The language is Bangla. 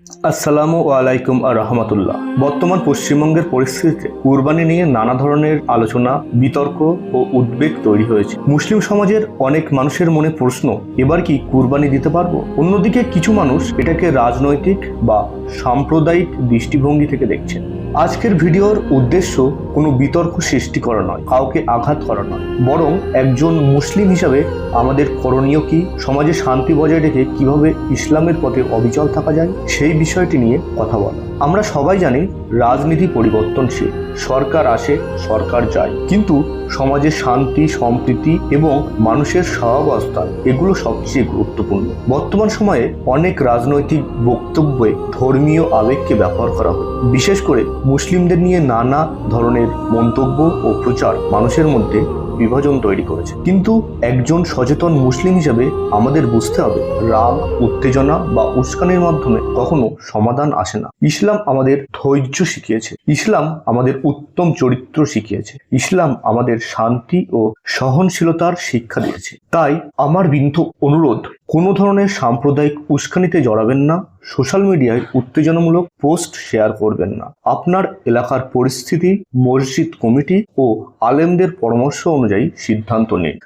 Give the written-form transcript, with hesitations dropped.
আসসালামু আলাইকুম রহমতুল্লাহ। বর্তমান পশ্চিমবঙ্গের পরিস্থিতিতে কুরবানি নিয়ে নানা ধরনের আলোচনা, বিতর্ক ও উদ্বেগ তৈরি হয়েছে। মুসলিম সমাজের অনেক মানুষের মনে প্রশ্ন, এবার কি কুরবানি দিতে পারবো? অন্যদিকে কিছু মানুষ এটাকে রাজনৈতিক বা সাম্প্রদায়িক দৃষ্টিভঙ্গি থেকে দেখছেন। আজকের ভিডিওর উদ্দেশ্য কোনো বিতর্ক সৃষ্টি করা নয়, কাউকে আঘাত করা নয়, বরং একজন মুসলিম হিসাবে আমাদের করণীয় কি, সমাজে শান্তি বজায় রেখে কিভাবে ইসলামের পথে অবিচল থাকা যায় সেই বিষয়টি নিয়ে কথা বলা। আমরা সবাই জানি রাজনীতি পরিবর্তনশীল, সরকার আসে সরকার যায়, কিন্তু সমাজের শান্তি, সম্প্রীতি এবং মানুষের সহাবস্থান এগুলো সবচেয়ে গুরুত্বপূর্ণ। বর্তমান সময়ে অনেক রাজনৈতিক বক্তব্যে ধর্মীয় আবেগকে ব্যবহার করা হয়। বিশেষ করে মুসলিমদের নিয়ে নানা ধরনের মন্তব্য ও প্রচার মানুষের মধ্যে বিভাজন তৈরি করেছে। কিন্তু একজন সচেতন মুসলিম হিসেবে আমাদের বুঝতে হবে, রাগ, উত্তেজনা বা উস্কানির মাধ্যমে কখনো সমাধান আসে না। ইসলাম আমাদের ধৈর্য শিখিয়েছে, ইসলাম আমাদের উত্তম চরিত্র শিখিয়েছে, ইসলাম আমাদের শান্তি ও সহনশীলতার শিক্ষা দিয়েছে। তাই আমার বিনীত অনুরোধ, কোনো ধরনের সাম্প্রদায়িক উস্কানিতে জড়াবেন না, সোশ্যাল মিডিয়ায় উত্তেজনামূলক পোস্ট শেয়ার করবেন না। আপনার এলাকার পরিস্থিতি, মসজিদ কমিটি ও আলেমদের পরামর্শ অনুযায়ী সিদ্ধান্ত নিন।